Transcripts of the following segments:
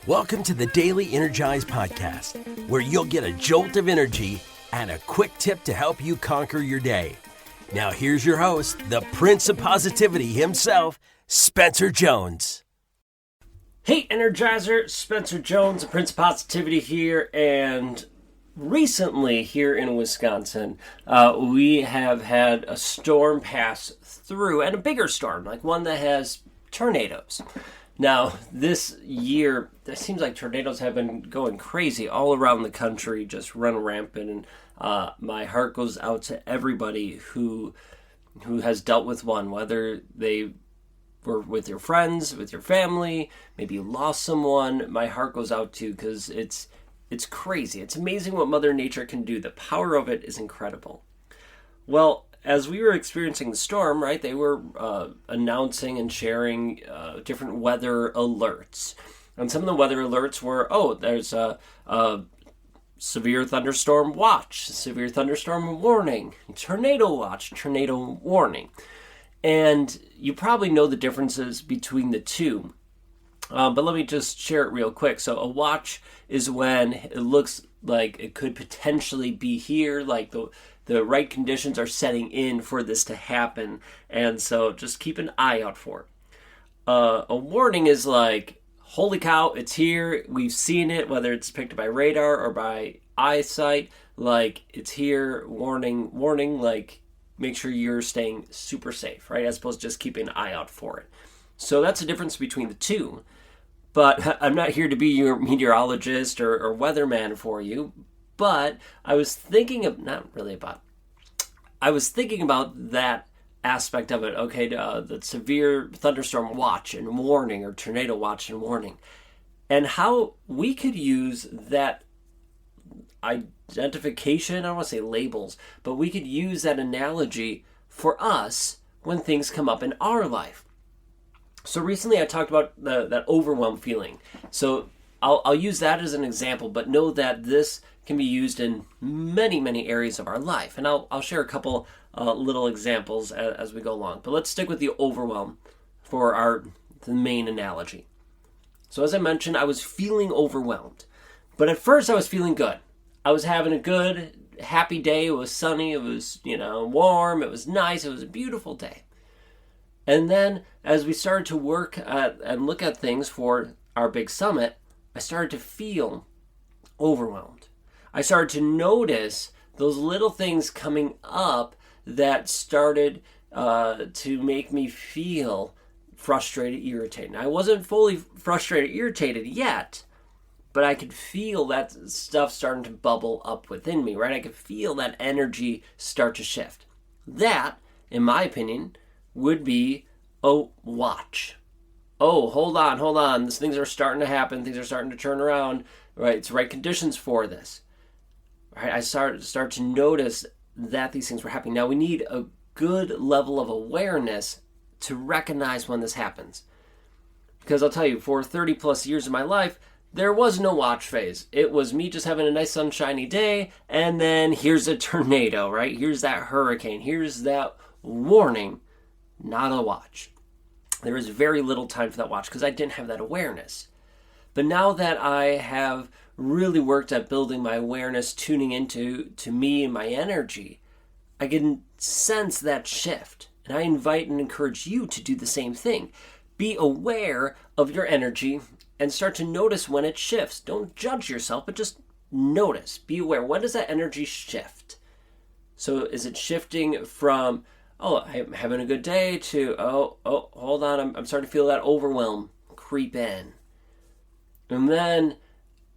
Welcome to the Daily Energize Podcast, where you'll get a jolt of energy and a quick tip to help you conquer your day. Now here's your host, the Prince of Positivity himself, Spencer Jones. Hey Energizer, Spencer Jones, the Prince of Positivity here, and recently here in Wisconsin, we have had a storm pass through, and a bigger storm, like one that has tornadoes. Now, this year, it seems like tornadoes have been going crazy all around the country, just run rampant, and my heart goes out to everybody who has dealt with one, whether they were with your friends, with your family, maybe you lost someone. My heart goes out to, because it's crazy. It's amazing what Mother Nature can do. The power of it is incredible. Well, as we were experiencing the storm, right, they were announcing and sharing different weather alerts. And some of the weather alerts were, there's a severe thunderstorm watch, severe thunderstorm warning, tornado watch, tornado warning. And you probably know the differences between the two. But let me just share it real quick. So a watch is when it looks like it could potentially be here, like the right conditions are setting in for this to happen, and so just keep an eye out for it. A warning is like, holy cow, it's here, we've seen it, whether it's picked up by radar or by eyesight, like it's here, warning, like make sure you're staying super safe, right, as opposed to just keeping an eye out for it. So that's the difference between the two. But I'm not here to be your meteorologist or weatherman for you. But I was thinking about that aspect of it. Okay, the severe thunderstorm watch and warning, or tornado watch and warning, and how we could use that identification. I don't want to say labels, but we could use that analogy for us when things come up in our life. So recently I talked about that overwhelm feeling. So I'll use that as an example, but know that this can be used in many, many areas of our life. And I'll share a couple little examples as we go along. But let's stick with the overwhelm for the main analogy. So as I mentioned, I was feeling overwhelmed. But at first I was feeling good. I was having a good, happy day. It was sunny. It was, warm. It was nice. It was a beautiful day. And then as we started to work and look at things for our big summit, I started to feel overwhelmed. I started to notice those little things coming up that started to make me feel frustrated, irritated. I wasn't fully frustrated, irritated yet, but I could feel that stuff starting to bubble up within me, right? I could feel that energy start to shift. That, in my opinion, would be a watch. Oh, hold on. These things are starting to happen. Things are starting to turn around. Right, it's the right conditions for this. Right, I start to notice that these things were happening. Now we need a good level of awareness to recognize when this happens. Because I'll tell you, for 30 plus years of my life, there was no watch phase. It was me just having a nice sunshiny day, and then here's a tornado, right? Here's that hurricane. Here's that warning. Not a watch. There was very little time for that watch because I didn't have that awareness. But now that I have really worked at building my awareness, tuning into me and my energy, I can sense that shift. And I invite and encourage you to do the same thing. Be aware of your energy and start to notice when it shifts. Don't judge yourself, but just notice. Be aware. When does that energy shift? So is it shifting from, I'm having a good day, to, hold on, I'm starting to feel that overwhelm creep in. And then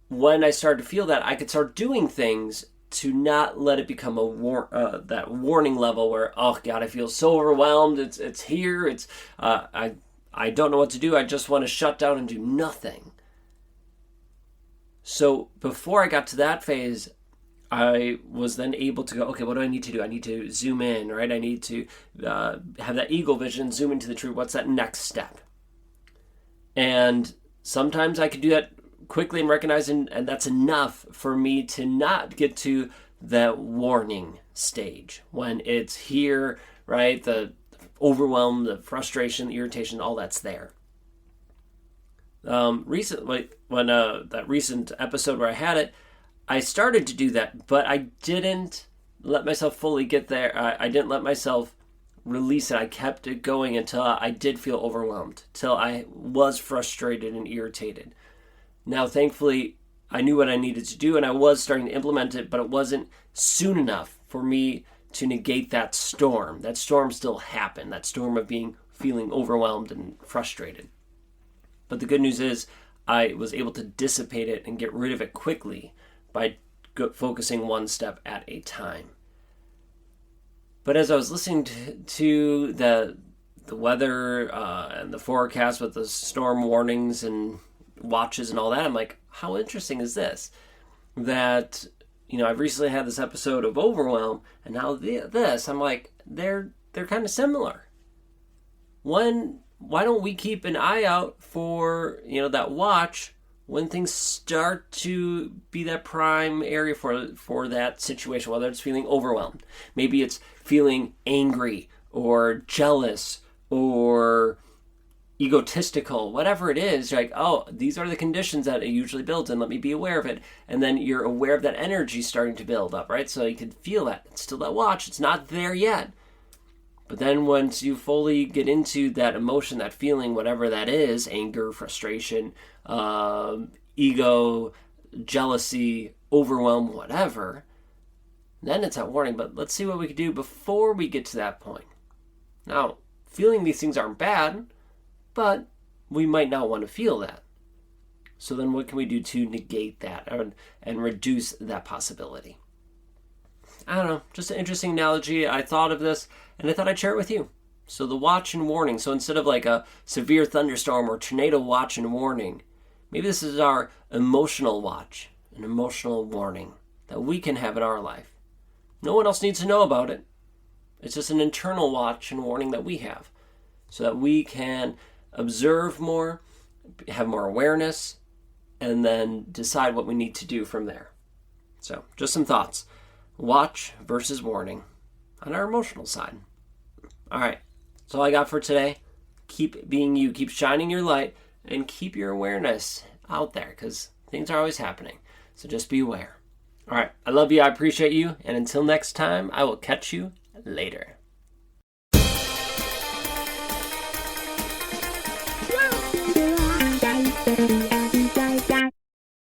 when I started to feel that, I could start doing things to not let it become that warning level where, oh God, I feel so overwhelmed. It's here. I don't know what to do. I just want to shut down and do nothing. So before I got to that phase, I was then able to go, okay, what do I need to do? I need to zoom in, right? I need to have that eagle vision, zoom into the truth. What's that next step? And sometimes I could do that quickly and recognize, and that's enough for me to not get to that warning stage when it's here, right? The overwhelm, the frustration, the irritation, all that's there. Recently, when that recent episode where I had it, I started to do that, but I didn't let myself fully get there. I didn't let myself release it. I kept it going until I did feel overwhelmed, till I was frustrated and irritated. Now, thankfully, I knew what I needed to do, and I was starting to implement it, but it wasn't soon enough for me to negate that storm. That storm still happened, that storm of feeling overwhelmed and frustrated. But the good news is I was able to dissipate it and get rid of it quickly by focusing one step at a time. But as I was listening to the weather and the forecast with the storm warnings and watches and all that, I'm like, how interesting is this? That, I've recently had this episode of overwhelm, and now this, I'm like, they're kind of similar. Why don't we keep an eye out for, that watch when things start to be that prime area for that situation, whether it's feeling overwhelmed. Maybe it's feeling angry or jealous or egotistical, whatever it is. You're like, oh, these are the conditions that it usually builds, and let me be aware of it. And then you're aware of that energy starting to build up, right? So you can feel that. It's still that watch. It's not there yet. But then once you fully get into that emotion, that feeling, whatever that is, anger, frustration, ego, jealousy, overwhelm, whatever, then it's that warning. But let's see what we can do before we get to that point. Now, feeling these things aren't bad, but we might not want to feel that. So then what can we do to negate that and reduce that possibility? I don't know, just an interesting analogy. I thought of this, and I thought I'd share it with you. So the watch and warning. So instead of like a severe thunderstorm or tornado watch and warning, maybe this is our emotional watch, an emotional warning that we can have in our life. No one else needs to know about it. It's just an internal watch and warning that we have, so that we can observe more, have more awareness, and then decide what we need to do from there. So just some thoughts. Watch versus warning on our emotional side. All right, that's all I got for today. Keep being you, keep shining your light, and keep your awareness out there, because things are always happening. So just be aware. All right, I love you, I appreciate you, and until next time, I will catch you later.